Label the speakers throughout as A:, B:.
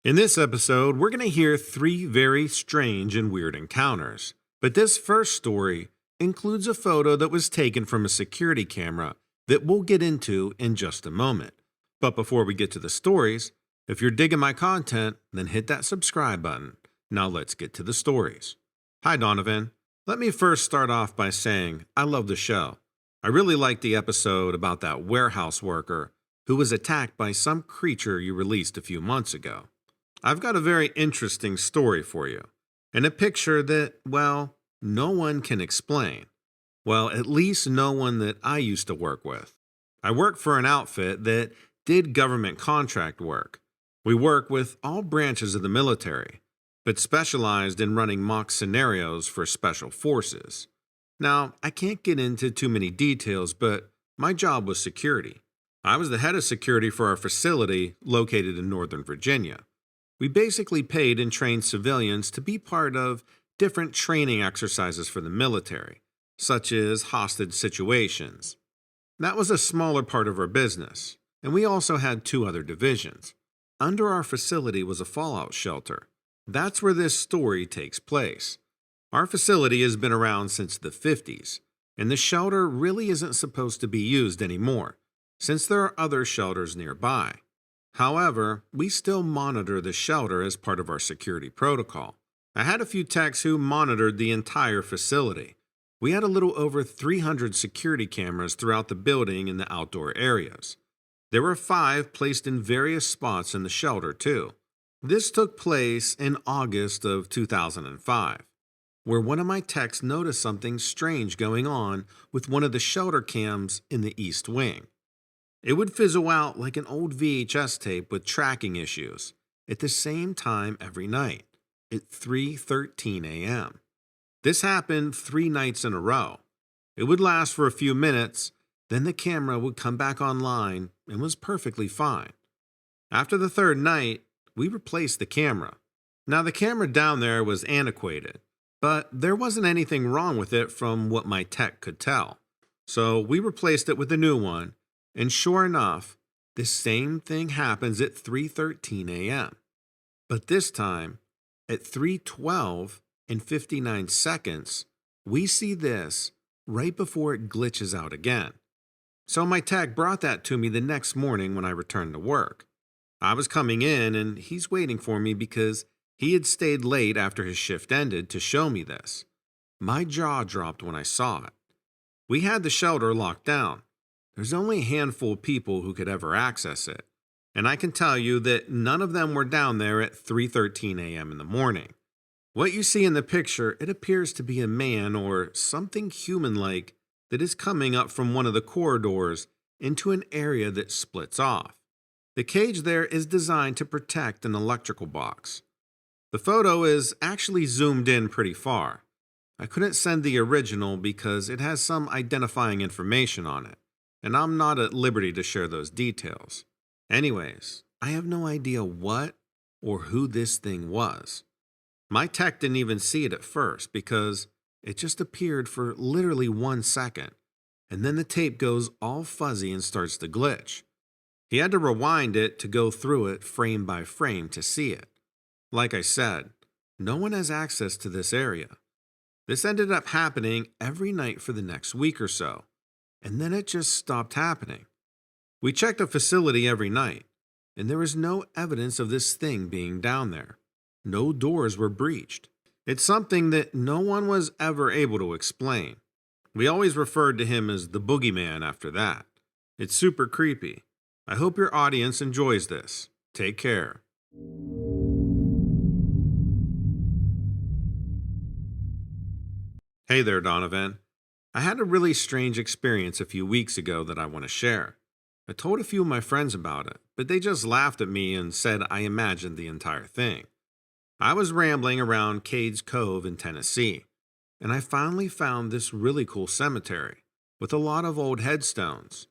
A: In this episode, we're going to hear three very strange and weird encounters. But this first story includes a photo that was taken from a security camera that we'll get into in just a moment. But before we get to the stories, if you're digging my content, then hit that subscribe button. Now let's get to the stories. Hi, Donovan. Let me first start off by saying I love the show. I really liked the episode about that warehouse worker who was attacked by some creature you released a few months ago. I've got a very interesting story for you, and a picture that, well, no one can explain. Well, at least no one that I used to work with. I work for an outfit that did government contract work. We work with all branches of the military, but specialized in running mock scenarios for special forces. Now, I can't get into too many details, but my job was security. I was the head of security for our facility located in Northern Viginia. We basically paid and trained civilians to be part of different training exercises for the military, such as hostage situations. That was a smaller part of our business, and we also had two other divisions. Under our facility was a fallout shelter. That's where this story takes place. Our facility has been around since the 50s, and the shelter really isn't supposed to be used anymore, since there are other shelters nearby. However, we still monitor the shelter as part of our security protocol. I had a few techs who monitored the entire facility. We had a little over 300 security cameras throughout the building and the outdoor areas. There were 5 placed in various spots in the shelter too. This took place in August of 2005, where one of my techs noticed something strange going on with one of the shelter cams in the east wing. It would fizzle out like an old VHS tape with tracking issues at the same time every night at 3:13 a.m. This happened 3 nights in a row. It would last for a few minutes, then the camera would come back online and was perfectly fine. After the 3rd night, we replaced the camera. Now the camera down there was antiquated, but there wasn't anything wrong with it from what my tech could tell. So we replaced it with a new one. And sure enough, the same thing happens at 3:13 a.m. But this time, at 3:12 and 59 seconds, we see this right before it glitches out again. So my tech brought that to me the next morning when I returned to work. I was coming in and he's waiting for me because he had stayed late after his shift ended to show me this. My jaw dropped when I saw it. We had the shelter locked down. There's only a handful of people who could ever access it, and I can tell you that none of them were down there at 3:13 a.m. in the morning. What you see in the picture, it appears to be a man or something human-like that is coming up from one of the corridors into an area that splits off. The cage there is designed to protect an electrical box. The photo is actually zoomed in pretty far. I couldn't send the original because it has some identifying information on it, and I'm not at liberty to share those details. Anyways, I have no idea what or who this thing was. My tech didn't even see it at first because it just appeared for literally 1 second, and then the tape goes all fuzzy and starts to glitch. He had to rewind it to go through it frame by frame to see it. Like I said, no one has access to this area. This ended up happening every night for the next week or so. And then it just stopped happening. We checked the facility every night, and there was no evidence of this thing being down there. No doors were breached. It's something that no one was ever able to explain. We always referred to him as the boogeyman after that. It's super creepy. I hope your audience enjoys this. Take care. Hey there, Donovan. I had a really strange experience a few weeks ago that I want to share. I told a few of my friends about it, but they just laughed at me and said I imagined the entire thing. I was rambling around Cades Cove in Tennessee, and I finally found this really cool cemetery with a lot of old headstones.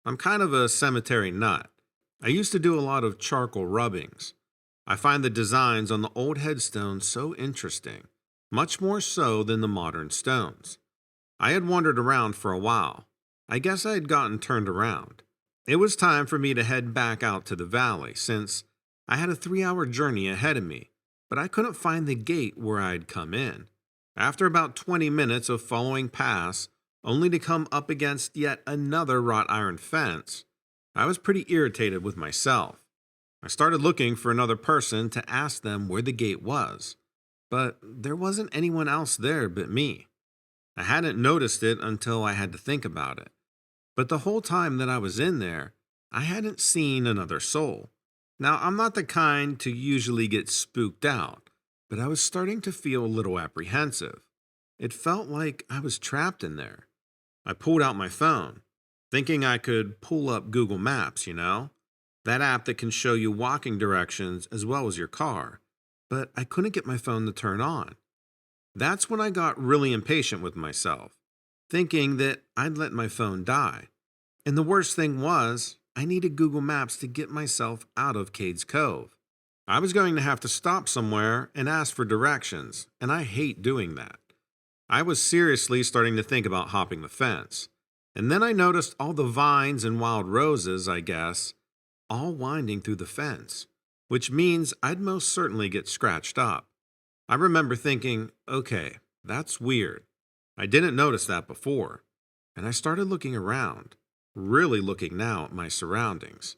A: I'm kind of a cemetery nut. I used to do a lot of charcoal rubbings. I find the designs on the old headstones so interesting, much more so than the modern stones. I had wandered around for a while. I guess I had gotten turned around. It was time for me to head back out to the valley since I had a 3-hour journey ahead of me, but I couldn't find the gate where I'd come in. After about 20 minutes of following past, only to come up against yet another wrought iron fence, I was pretty irritated with myself. I started looking for another person to ask them where the gate was, but there wasn't anyone else there but me. I hadn't noticed it until I had to think about it. But the whole time that I was in there, I hadn't seen another soul. Now, I'm not the kind to usually get spooked out, but I was starting to feel a little apprehensive. It felt like I was trapped in there. I pulled out my phone, thinking I could pull up Google Maps, that app that can show you walking directions as well as your car, but I couldn't get my phone to turn on. That's when I got really impatient with myself, thinking that I'd let my phone die. And the worst thing was, I needed Google Maps to get myself out of Cades Cove. I was going to have to stop somewhere and ask for directions, and I hate doing that. I was seriously starting to think about hopping the fence. And then I noticed all the vines and wild roses, I guess, all winding through the fence, which means I'd most certainly get scratched up. I remember thinking, okay, that's weird. I didn't notice that before. And I started looking around, really looking now at my surroundings.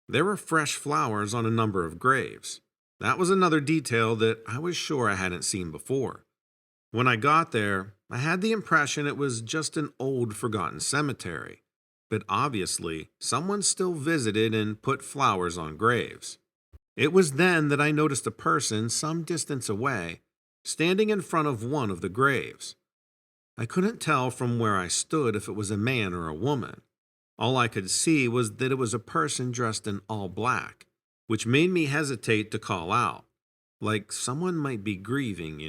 A: There were fresh flowers on a number of graves. That was another detail that I was sure I hadn't seen before. When I got there, I had the impression it was just an old forgotten cemetery, but obviously someone still visited and put flowers on graves. It was then that I noticed a person some distance away, standing in front of one of the graves. I couldn't tell from where I stood if it was a man or a woman. All I could see was that it was a person dressed in all black, which made me hesitate to call out, like someone might be grieving.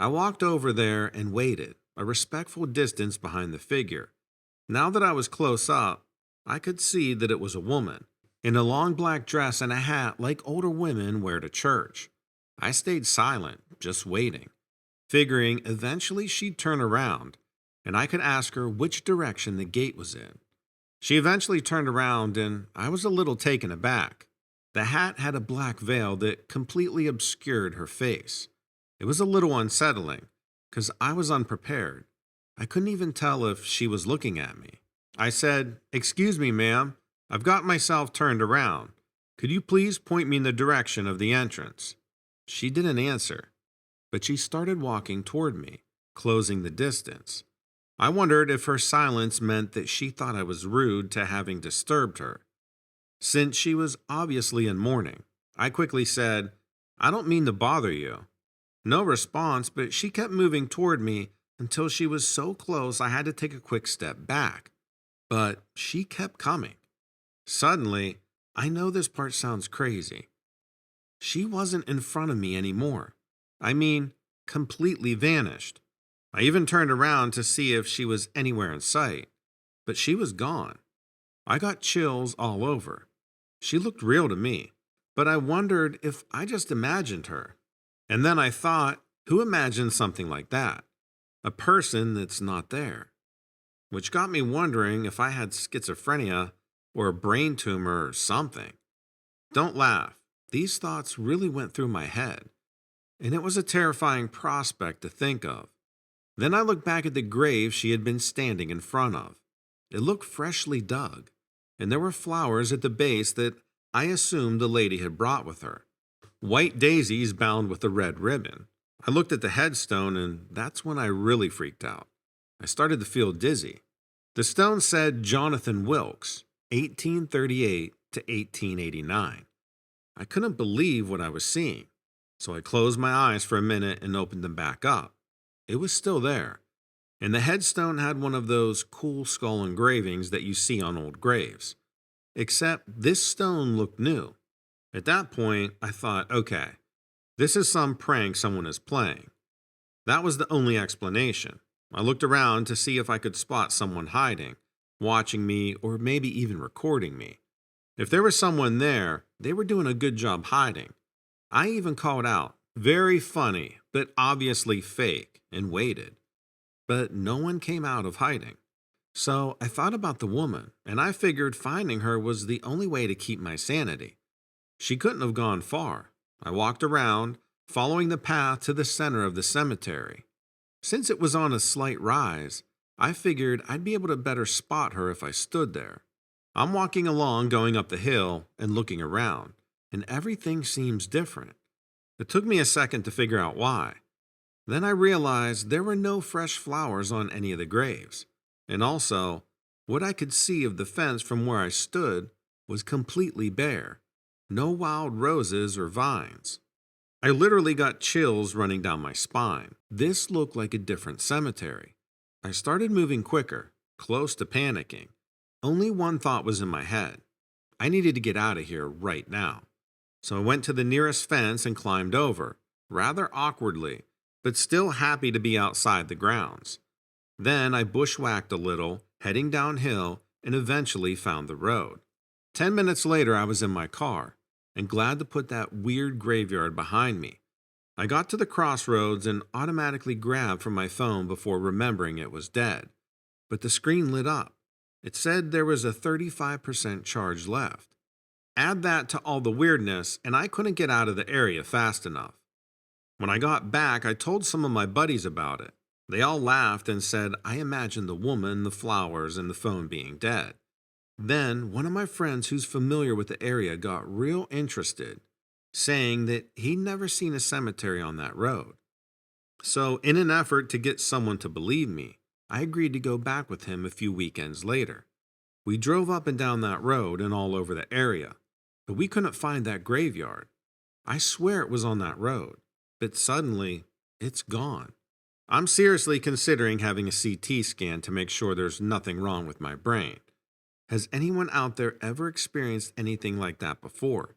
A: I walked over there and waited, a respectful distance behind the figure. Now that I was close up, I could see that it was a woman, in a long black dress and a hat like older women wear to church. I stayed silent, just waiting, figuring eventually she'd turn around, and I could ask her which direction the gate was in. She eventually turned around, and I was a little taken aback. The hat had a black veil that completely obscured her face. It was a little unsettling, because I was unprepared. I couldn't even tell if she was looking at me. I said, "Excuse me, ma'am. I've got myself turned around. Could you please point me in the direction of the entrance?" She didn't answer, but she started walking toward me, closing the distance. I wondered if her silence meant that she thought I was rude to having disturbed her. Since she was obviously in mourning, I quickly said, "I don't mean to bother you." No response, but she kept moving toward me until she was so close I had to take a quick step back. But she kept coming. Suddenly, I know this part sounds crazy. She wasn't in front of me anymore. I mean, completely vanished. I even turned around to see if she was anywhere in sight, but she was gone. I got chills all over. She looked real to me, but I wondered if I just imagined her. And then I thought, who imagined something like that? A person that's not there. Which got me wondering if I had schizophrenia or a brain tumor or something. Don't laugh. These thoughts really went through my head, and it was a terrifying prospect to think of. Then I looked back at the grave she had been standing in front of. It looked freshly dug, and there were flowers at the base that I assumed the lady had brought with her. White daisies bound with a red ribbon. I looked at the headstone, and that's when I really freaked out. I started to feel dizzy. The stone said Jonathan Wilkes, 1838 to 1889. I couldn't believe what I was seeing, so I closed my eyes for a minute and opened them back up. It was still there, and the headstone had one of those cool skull engravings that you see on old graves. Except this stone looked new. At that point, I thought, okay, this is some prank someone is playing. That was the only explanation. I looked around to see if I could spot someone hiding, watching me, or maybe even recording me. If there was someone there, they were doing a good job hiding. I even called out, "Very funny, but obviously fake," and waited. But no one came out of hiding. So I thought about the woman, and I figured finding her was the only way to keep my sanity. She couldn't have gone far. I walked around, following the path to the center of the cemetery. Since it was on a slight rise, I figured I'd be able to better spot her if I stood there. I'm walking along, going up the hill and looking around, and everything seems different. It took me a second to figure out why. Then I realized there were no fresh flowers on any of the graves. And also, what I could see of the fence from where I stood was completely bare. No wild roses or vines. I literally got chills running down my spine. This looked like a different cemetery. I started moving quicker, close to panicking. Only one thought was in my head. I needed to get out of here right now. So I went to the nearest fence and climbed over, rather awkwardly, but still happy to be outside the grounds. Then I bushwhacked a little, heading downhill, and eventually found the road. 10 minutes later, I was in my car, and glad to put that weird graveyard behind me. I got to the crossroads and automatically grabbed for my phone before remembering it was dead. But the screen lit up. It said there was a 35% charge left. Add that to all the weirdness, and I couldn't get out of the area fast enough. When I got back, I told some of my buddies about it. They all laughed and said I imagined the woman, the flowers, and the phone being dead. Then, one of my friends who's familiar with the area got real interested, saying that he'd never seen a cemetery on that road. So, in an effort to get someone to believe me, I agreed to go back with him a few weekends later. We drove up and down that road and all over the area, but we couldn't find that graveyard. I swear it was on that road, but suddenly, it's gone. I'm seriously considering having a CT scan to make sure there's nothing wrong with my brain. Has anyone out there ever experienced anything like that before?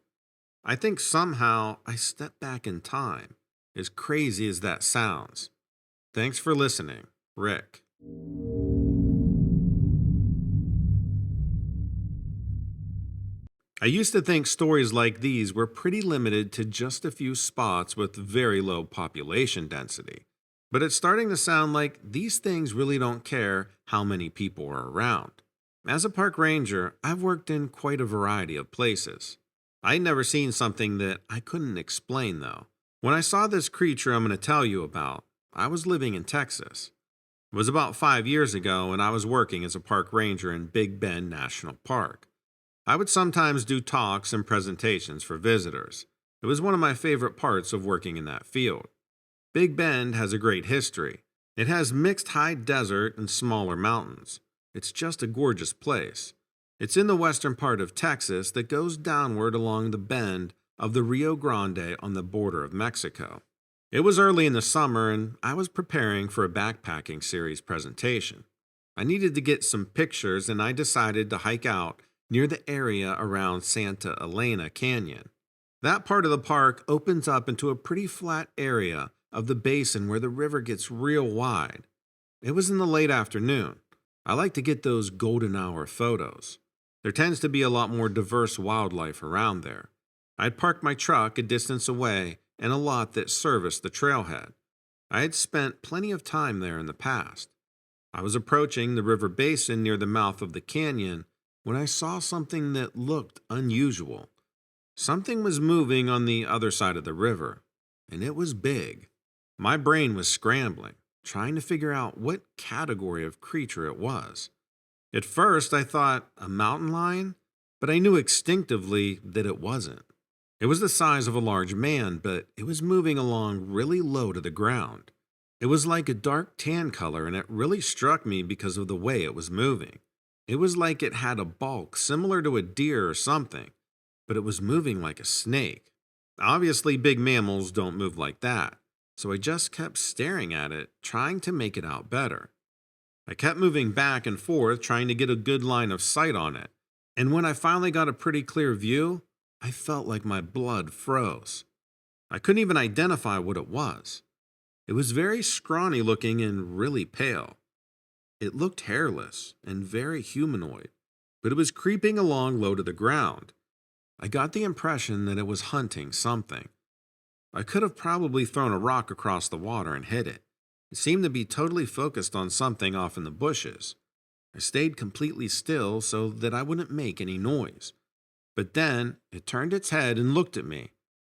A: I think somehow I stepped back in time, as crazy as that sounds. Thanks for listening, Rick. I used to think stories like these were pretty limited to just a few spots with very low population density. But it's starting to sound like these things really don't care how many people are around. As a park ranger, I've worked in quite a variety of places. I'd never seen something that I couldn't explain, though. When I saw this creature I'm going to tell you about, I was living in Texas. It was about 5 years ago, and I was working as a park ranger in Big Bend National Park. I would sometimes do talks and presentations for visitors. It was one of my favorite parts of working in that field. Big Bend has a great history. It has mixed high desert and smaller mountains. It's just a gorgeous place. It's in the western part of Texas that goes downward along the bend of the Rio Grande on the border of Mexico. It was early in the summer, and I was preparing for a backpacking series presentation. I needed to get some pictures, and I decided to hike out near the area around Santa Elena Canyon. That part of the park opens up into a pretty flat area of the basin where the river gets real wide. It was in the late afternoon. I like to get those golden hour photos. There tends to be a lot more diverse wildlife around there. I'd parked my truck a distance away in a lot that serviced the trailhead. I had spent plenty of time there in the past. I was approaching the river basin near the mouth of the canyon when I saw something that looked unusual. Something was moving on the other side of the river, and it was big. My brain was scrambling, trying to figure out what category of creature it was. At first, I thought a mountain lion, but I knew instinctively that it wasn't. It was the size of a large man, but it was moving along really low to the ground. It was like a dark tan color, and it really struck me because of the way it was moving. It was like it had a bulk similar to a deer or something, but it was moving like a snake. Obviously, big mammals don't move like that, so I just kept staring at it, trying to make it out better. I kept moving back and forth, trying to get a good line of sight on it, and when I finally got a pretty clear view, I felt like my blood froze. I couldn't even identify what it was. It was very scrawny looking and really pale. It looked hairless and very humanoid, but it was creeping along low to the ground. I got the impression that it was hunting something. I could have probably thrown a rock across the water and hit it. It seemed to be totally focused on something off in the bushes. I stayed completely still so that I wouldn't make any noise. But then it turned its head and looked at me.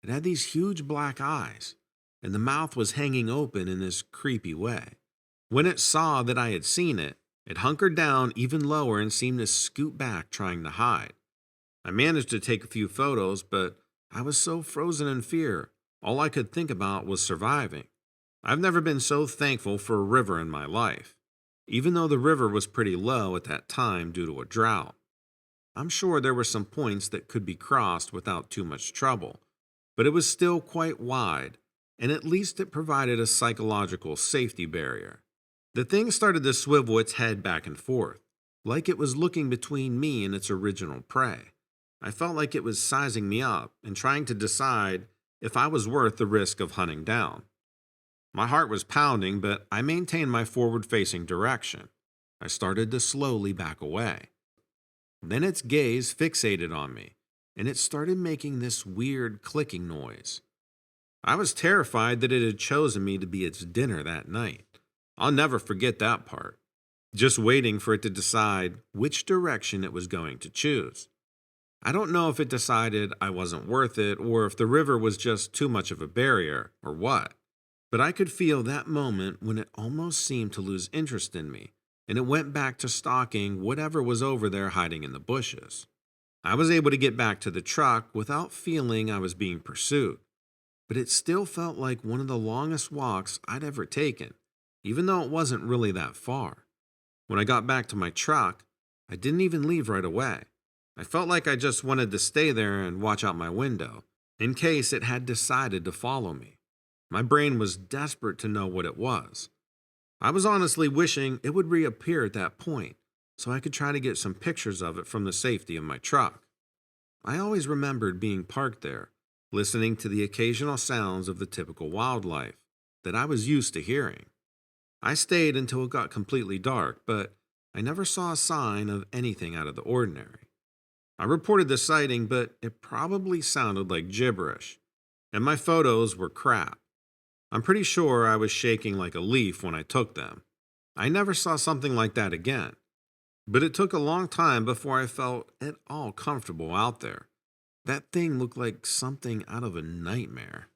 A: It had these huge black eyes, and the mouth was hanging open in this creepy way. When it saw that I had seen it, it hunkered down even lower and seemed to scoot back, trying to hide. I managed to take a few photos, but I was so frozen in fear, all I could think about was surviving. I've never been so thankful for a river in my life, even though the river was pretty low at that time due to a drought. I'm sure there were some points that could be crossed without too much trouble, but it was still quite wide, and at least it provided a psychological safety barrier. The thing started to swivel its head back and forth, like it was looking between me and its original prey. I felt like it was sizing me up and trying to decide if I was worth the risk of hunting down. My heart was pounding, but I maintained my forward-facing direction. I started to slowly back away. Then its gaze fixated on me, and it started making this weird clicking noise. I was terrified that it had chosen me to be its dinner that night. I'll never forget that part, just waiting for it to decide which direction it was going to choose. I don't know if it decided I wasn't worth it or if the river was just too much of a barrier or what, but I could feel that moment when it almost seemed to lose interest in me, and it went back to stalking whatever was over there hiding in the bushes. I was able to get back to the truck without feeling I was being pursued, but it still felt like one of the longest walks I'd ever taken, even though it wasn't really that far. When I got back to my truck, I didn't even leave right away. I felt like I just wanted to stay there and watch out my window, in case it had decided to follow me. My brain was desperate to know what it was. I was honestly wishing it would reappear at that point, so I could try to get some pictures of it from the safety of my truck. I always remembered being parked there, listening to the occasional sounds of the typical wildlife that I was used to hearing. I stayed until it got completely dark, but I never saw a sign of anything out of the ordinary. I reported the sighting, but it probably sounded like gibberish, and my photos were crap. I'm pretty sure I was shaking like a leaf when I took them. I never saw something like that again, but it took a long time before I felt at all comfortable out there. That thing looked like something out of a nightmare.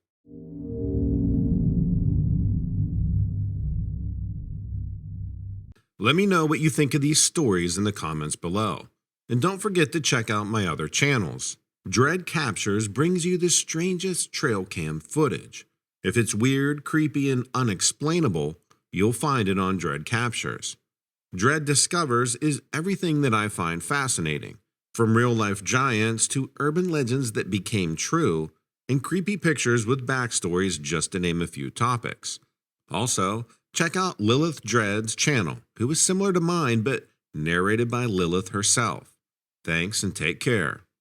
A: Let me know what you think of these stories in the comments below. And don't forget to check out my other channels. Dread Captures brings you the strangest trail cam footage. If it's weird, creepy, and unexplainable, you'll find it on Dread Captures. Dread Discovers is everything that I find fascinating, from real-life giants to urban legends that became true, and creepy pictures with backstories, just to name a few topics. Also, check out Lilith Dread's channel, who is similar to mine but narrated by Lilith herself. Thanks and take care.